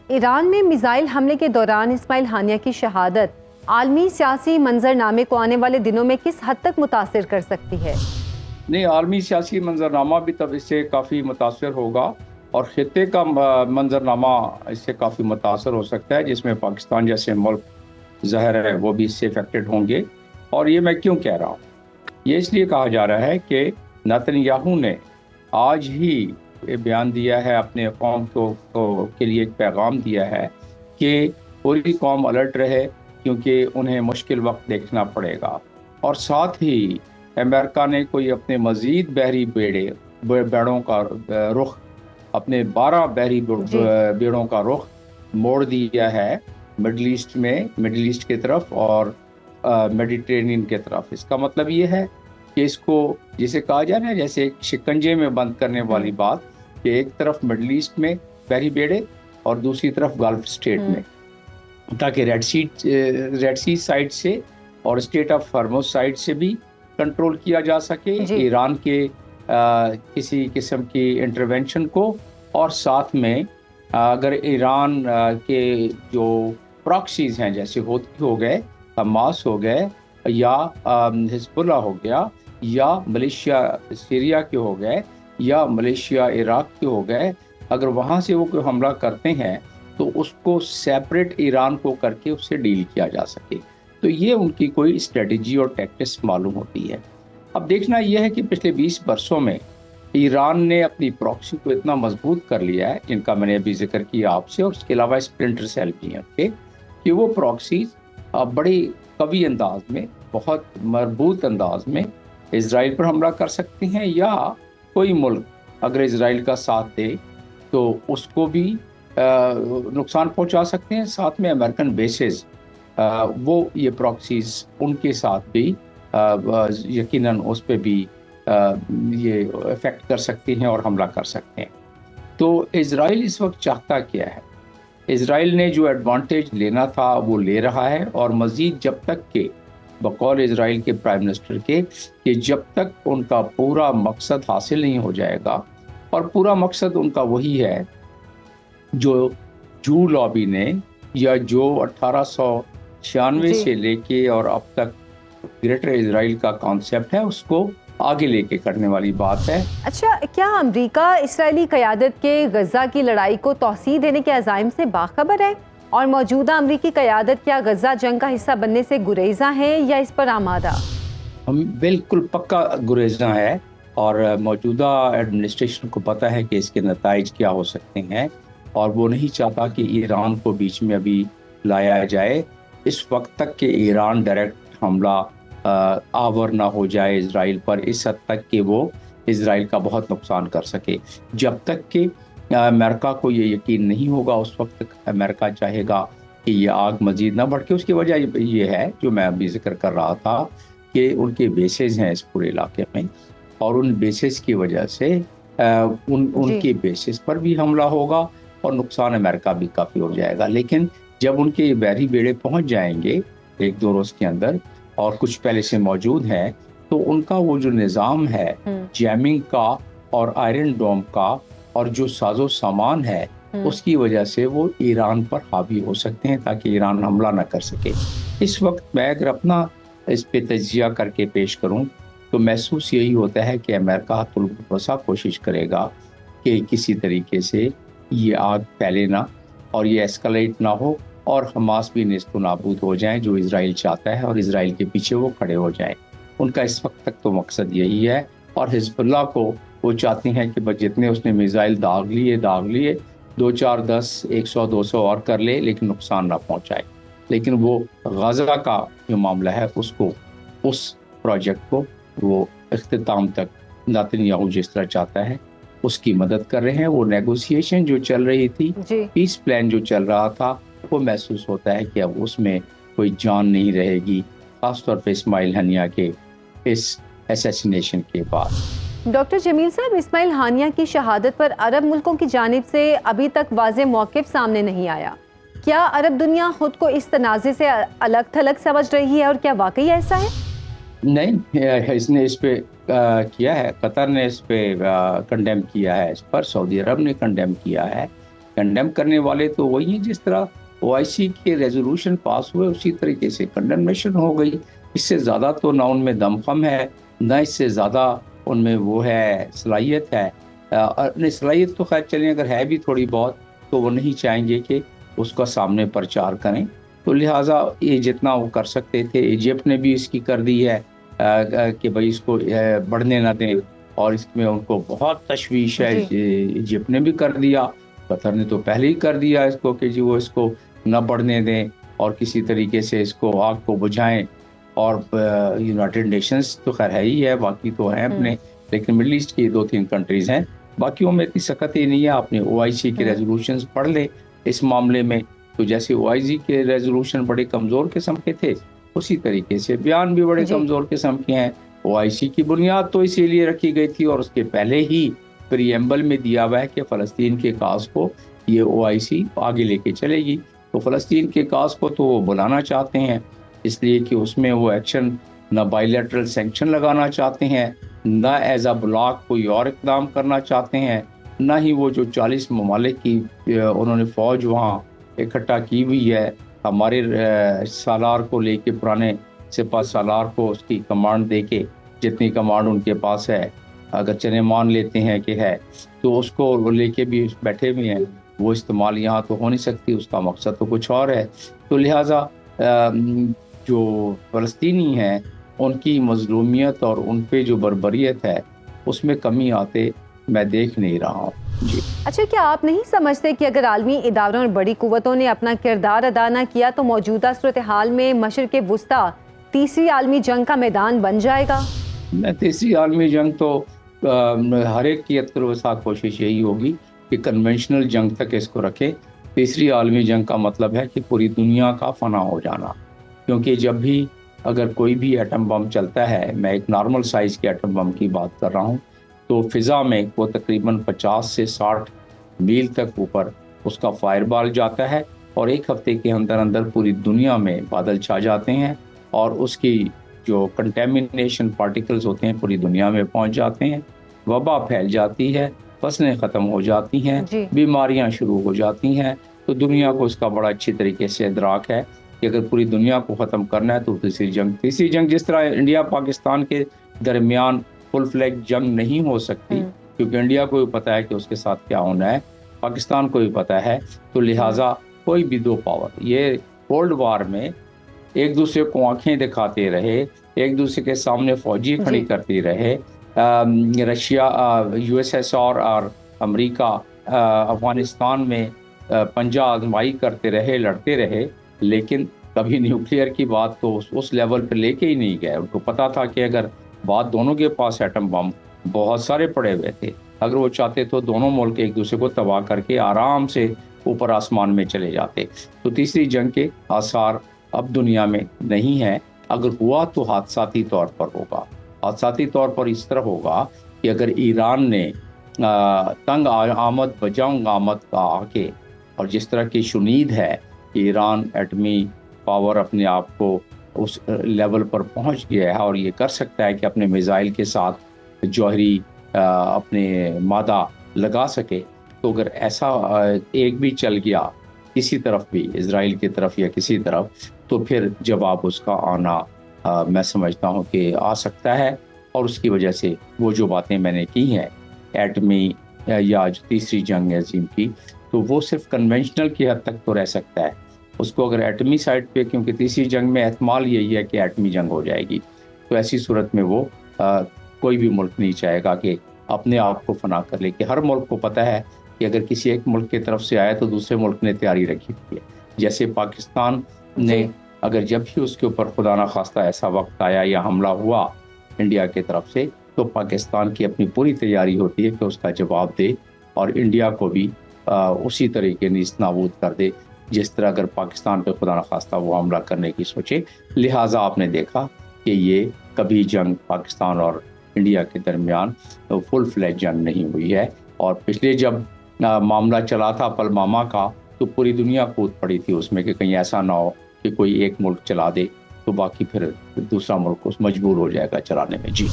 ایران میں میزائل حملے کے دوران اسماعیل ہانیہ کی شہادت عالمی سیاسی منظرنامے کو آنے والے دنوں میں کس حد تک متاثر کر سکتی ہے؟ نہیں، عالمی سیاسی منظرنامہ بھی تب اس سے کافی متاثر ہوگا اور خطے کا منظرنامہ اس سے کافی متاثر ہو سکتا ہے، جس میں پاکستان جیسے ملک ظاہر ہے وہ بھی اس سے افیکٹڈ ہوں گے۔ اور یہ میں کیوں کہہ رہا ہوں؟ یہ اس لیے کہا جا رہا ہے کہ نتن یاہو نے آج ہی بیان دیا ہے، اپنے قوم کے لیے ایک پیغام دیا ہے کہ پوری قوم الرٹ رہے، کیونکہ انہیں مشکل وقت دیکھنا پڑے گا۔ اور ساتھ ہی امریکہ نے کوئی اپنے مزید بحری بیڑوں کا رخ، اپنے 12 بحری بیڑوں کا رخ موڑ دیا ہے مڈل ایسٹ کی طرف اور میڈیٹرینین کی طرف۔ اس کا مطلب یہ ہے کہ اس کو جسے کہا جائے نا، جیسے ایک شکنجے میں بند کرنے والی بات، کہ ایک طرف مڈل ایسٹ میں بحری بیڑے اور دوسری طرف گلف اسٹیٹ میں، تاکہ ریڈ سی سائڈ سے اور اسٹیٹ آف ہارموز سائڈ سے بھی کنٹرول کیا جا سکے ایران کے کسی قسم کی انٹرونشن کو، اور ساتھ میں اگر ایران کے جو پراکسیز ہیں، جیسے ہوتی ہو گئے، حماس ہو گئے، یا حزب اللہ ہو گیا، یا ملیشیا سیریا کے ہو گئے، یا ملیشیا عراق کے ہو گئے، اگر وہاں سے وہ کوئی حملہ کرتے ہیں تو اس کو سیپریٹ ایران کو کر کے اس سے ڈیل کیا جا سکے۔ تو یہ ان کی کوئی اسٹریٹجی اور ٹیکٹکس معلوم ہوتی ہے۔ اب دیکھنا یہ ہے کہ پچھلے 20 برسوں میں ایران نے اپنی پراکسی کو اتنا مضبوط کر لیا ہے، جن کا میں نے ابھی ذکر کیا آپ سے، اور اس کے علاوہ اسپلنٹر سیل بھی ہیں، کہ وہ پراکسیز بڑی قوی انداز میں، بہت مربوط انداز میں اسرائیل پر حملہ کر سکتے ہیں، یا کوئی ملک اگر اسرائیل کا ساتھ دے تو اس کو بھی نقصان پہنچا سکتے ہیں۔ ساتھ میں امریکن بیسز، وہ یہ پراکسیز ان کے ساتھ بھی یقیناً اس پہ بھی یہ افیکٹ کر سکتی ہیں اور حملہ کر سکتے ہیں۔ تو اسرائیل اس وقت چاہتا کیا ہے؟ اسرائیل نے جو ایڈوانٹیج لینا تھا وہ لے رہا ہے، اور مزید جب تک کہ بقول اسرائیل کے پرائم منسٹر کے کہ جب تک ان کا پورا مقصد حاصل نہیں ہو جائے گا، اور پورا مقصد ان کا وہی ہے جو لابی نے، یا جو 1896 سے لے کے اور اب تک گریٹر اسرائیل کا کانسیپٹ ہے، اس کو آگے لے کے کرنے والی بات ہے۔ اچھا، کیا امریکہ اسرائیلی قیادت کے غزہ کی لڑائی کو توسیع دینے کے عزائم سے باخبر ہے؟ اور موجودہ امریکی قیادت کیا غزہ جنگ کا حصہ بننے سے گریزاں ہے یا اس پر آمادہ؟ بالکل پکا گریزاں ہے، اور موجودہ ایڈمنسٹریشن کو پتہ ہے کہ اس کے نتائج کیا ہو سکتے ہیں، اور وہ نہیں چاہتا کہ ایران کو بیچ میں ابھی لایا جائے اس وقت تک کہ ایران ڈائریکٹ حملہ آور نہ ہو جائے اسرائیل پر، اس حد تک کہ وہ اسرائیل کا بہت نقصان کر سکے۔ جب تک کہ امریکہ کو یہ یقین نہیں ہوگا، اس وقت تک امریکہ چاہے گا کہ یہ آگ مزید نہ بڑھ کے۔ اس کی وجہ یہ ہے جو میں ابھی ذکر کر رہا تھا، کہ ان کے بیسز ہیں اس پورے علاقے میں، اور ان بیسز کی وجہ سے ان کے بیسز پر بھی حملہ ہوگا اور نقصان امریکہ بھی کافی ہو جائے گا۔ لیکن جب ان کے بحری بیڑے پہنچ جائیں گے 1-2 روز کے اندر، اور کچھ پہلے سے موجود ہیں، تو ان کا وہ جو نظام ہے جیمنگ کا اور آئرن ڈوم کا، اور جو ساز و سامان ہے، اس کی وجہ سے وہ ایران پر حاوی ہو سکتے ہیں، تاکہ ایران حملہ نہ کر سکے۔ اس وقت میں اگر اپنا اس پہ تجزیہ کر کے پیش کروں تو محسوس یہی ہوتا ہے کہ امریکہ حتی الوسع کوشش کرے گا کہ کسی طریقے سے یہ آگ پھیلے نہ، اور یہ ایسکلیٹ نہ ہو، اور حماس بھی نیست و نابود ہو جائیں، جو اسرائیل چاہتا ہے، اور اسرائیل کے پیچھے وہ کھڑے ہو جائیں۔ ان کا اس وقت تک تو مقصد یہی ہے، اور حزب اللہ کو وہ چاہتے ہیں کہ بس جتنے اس نے میزائل داغ لیے 2, 4, 10, 100, 200 اور کر لے، لیکن نقصان نہ پہنچائے۔ لیکن وہ غزہ کا جو معاملہ ہے، اس پروجیکٹ کو وہ اختتام تک نتن یاہو جس طرح چاہتا ہے اس کی مدد کر رہے ہیں۔ وہ نیگوسیشن جو چل رہی تھی، پیس پلان جو چل رہا تھا، وہ محسوس ہوتا ہے کہ اب اس میں کوئی جان نہیں رہے گی، خاص طور پہ اسماعیل ہانیہ کے اس اسیسینیشن کے بعد۔ ڈاکٹر جمیل صاحب، اسماعیل ہانیہ کی شہادت پر عرب ملکوں کی جانب سے ابھی تک واضح موقف سامنے نہیں آیا۔ کیا عرب دنیا خود کو اس تنازع سے الگ تھلگ سمجھ رہی ہے، اور کیا واقعی ایسا ہے؟ نہیں، اس نے اس پہ کیا ہے، قطر نے اس پہ کنڈیم کیا ہے، اس پر سعودی عرب نے کنڈیم کیا ہے، کنڈیم کرنے والے تو وہی ہیں، جس طرح OIC کے ریزولوشن پاس ہوئے اسی طریقے سے کنڈمنیشن ہو گئی. اس سے زیادہ تو نہ ان میں دمخم ہے، نہ اس سے زیادہ ان میں وہ ہے صلاحیت ہے. صلاحیت تو خیر چلیں اگر ہے بھی تھوڑی بہت تو وہ نہیں چاہیں گے کہ اس کا سامنے پرچار کریں. تو لہٰذا یہ جتنا وہ کر سکتے تھے، ایجپٹ نے بھی اس کی کر دی ہے کہ بھائی اس کو بڑھنے نہ دیں، اور اس میں ان کو بہت تشویش ہے. ایجپٹ نے بھی کر دیا، قطر نے تو پہلے ہی کر دیا اس کو کہ جی وہ اس کو نہ بڑھنے دیں اور کسی طریقے سے اس کو آگ کو بجھائیں. اور یونائٹڈ نیشنز تو خیر ہے ہی ہے، باقی تو ہیں اپنے، لیکن مڈل ایسٹ کی 2-3 کنٹریز ہیں، باقیوں میں اتنی سخت ہی نہیں ہے. آپ نے OIC کے ریزولوشنز پڑھ لے اس معاملے میں، تو جیسے OIC کے ریزولوشن بڑے کمزور قسم کے تھے، اسی طریقے سے بیان بھی بڑے کمزور قسم کے ہیں. OIC کی بنیاد تو اسی لیے رکھی گئی تھی، اور اس کے پہلے ہی پریمبل میں دیا ہوا ہے کہ فلسطین کے کاز کو یہ OIC آگے لے کے چلے گی. تو فلسطین کے کاز کو تو وہ بلانا چاہتے ہیں، اس لیے کہ اس میں وہ ایکشن نہ بائی لیٹرل سینکشن لگانا چاہتے ہیں، نہ ایز اے بلاک کوئی اور اقدام کرنا چاہتے ہیں، نہ ہی وہ جو 40 ممالک کی انہوں نے فوج وہاں اکٹھا کی ہوئی ہے، ہمارے سالار کو لے کے، پرانے سپہ سالار کو اس کی کمانڈ دے کے، جتنی کمانڈ ان کے پاس ہے اگر چنے مان لیتے ہیں کہ ہے، تو اس کو لے کے بھی بیٹھے ہوئے ہیں. وہ استعمال یہاں تو ہو نہیں سکتی، اس کا مقصد تو کچھ اور ہے. تو لہٰذا جو فلسطینی ہیں ان کی مظلومیت اور ان پہ جو بربریت ہے اس میں کمی آتے میں دیکھ نہیں رہا ہوں. جی اچھا، کیا آپ نہیں سمجھتے کہ اگر عالمی اداروں اور بڑی قوتوں نے اپنا کردار ادا نہ کیا تو موجودہ صورتحال میں مشرق وسطیٰ تیسری عالمی جنگ کا میدان بن جائے گا؟ تیسری عالمی جنگ تو ہر ایک کی اتفاق کوشش یہی ہوگی کہ کنونشنل جنگ تک اس کو رکھے. تیسری عالمی جنگ کا مطلب ہے کہ پوری دنیا کا فنا ہو جانا، کیونکہ جب بھی اگر کوئی بھی ایٹم بم چلتا ہے، میں ایک نارمل سائز کے ایٹم بم کی بات کر رہا ہوں، تو فضا میں وہ تقریباً 50 سے 60 میل تک اوپر اس کا فائر بال جاتا ہے، اور ایک ہفتے کے اندر اندر پوری دنیا میں بادل چھا جاتے ہیں، اور اس کی جو کنٹیمنیشن پارٹیکلز ہوتے ہیں پوری دنیا میں پہنچ جاتے ہیں، وبا پھیل جاتی ہے، فصلیں ختم ہو جاتی ہیں، بیماریاں شروع ہو جاتی ہیں. تو دنیا کو اس کا بڑا اچھی طریقے سے ادراک ہے کہ اگر پوری دنیا کو ختم کرنا ہے تو تیسری جنگ جس طرح انڈیا پاکستان کے درمیان فل فلیگ جنگ نہیں ہو سکتی، کیونکہ انڈیا کو بھی پتا ہے کہ اس کے ساتھ کیا ہونا ہے، پاکستان کو بھی پتا ہے. تو لہٰذا کوئی بھی دو پاور یہ کولڈ وار میں ایک دوسرے کو آنکھیں دکھاتے رہے، ایک دوسرے کے سامنے فوجی کھڑی کرتی رہے. رشیا، USSR اور امریکہ افغانستان میں پنجہ آزمائی کرتے رہے، لڑتے رہے، لیکن کبھی نیوکلیئر کی بات تو اس لیول پہ لے کے ہی نہیں گئے. ان کو پتا تھا کہ اگر بات دونوں کے پاس ایٹم بم بہت سارے پڑے ہوئے تھے، اگر وہ چاہتے تو دونوں ملک ایک دوسرے کو تباہ کر کے آرام سے اوپر آسمان میں چلے جاتے. تو تیسری جنگ کے آثار اب دنیا میں نہیں ہیں. اگر ہوا تو حادثاتی طور پر ہوگا. حادثاتی طور پر اس طرح ہوگا کہ اگر ایران نے تنگ آمد بجنگ آمد کا آ کے، اور جس طرح کی شنید ہے کہ ایران ایٹمی پاور اپنے آپ کو اس لیول پر پہنچ گیا ہے اور یہ کر سکتا ہے کہ اپنے میزائل کے ساتھ جوہری اپنے مادہ لگا سکے، تو اگر ایسا ایک بھی چل گیا کسی طرف بھی، اسرائیل کی طرف یا کسی طرف، تو پھر جواب اس کا آنا میں سمجھتا ہوں کہ آ سکتا ہے. اور اس کی وجہ سے وہ جو باتیں میں نے کی ہیں ایٹمی یا تیسری جنگ عظیم کی، تو وہ صرف کنونشنل کی حد تک تو رہ سکتا ہے. اس کو اگر ایٹمی سائٹ پہ، کیونکہ تیسری جنگ میں احتمال یہی ہے کہ ایٹمی جنگ ہو جائے گی، تو ایسی صورت میں وہ کوئی بھی ملک نہیں چاہے گا کہ اپنے آپ کو فنا کر لے. کہ ہر ملک کو پتہ ہے کہ اگر کسی ایک ملک کی طرف سے آئے تو دوسرے ملک نے تیاری رکھی ہوئی ہے. جیسے پاکستان نے اگر جب بھی اس کے اوپر خدا نخواستہ ایسا وقت آیا یا حملہ ہوا انڈیا کی طرف سے، تو پاکستان کی اپنی پوری تیاری ہوتی ہے کہ اس کا جواب دے اور انڈیا کو بھی اسی طریقے نیست نابود کر دے جس طرح اگر پاکستان پہ خدا نخواستہ وہ حملہ کرنے کی سوچے. لہٰذا آپ نے دیکھا کہ یہ کبھی جنگ پاکستان اور انڈیا کے درمیان فل فلیج جنگ نہیں ہوئی ہے. اور پچھلے جب معاملہ چلا تھا پلوامہ کا، تو پوری دنیا کود پڑی تھی اس میں کہ کہیں ایسا نہ ہو کہ کوئی ایک ملک چلا دے تو باقی پھر دوسرا ملک اس مجبور ہو جائے گا چلانے میں. جی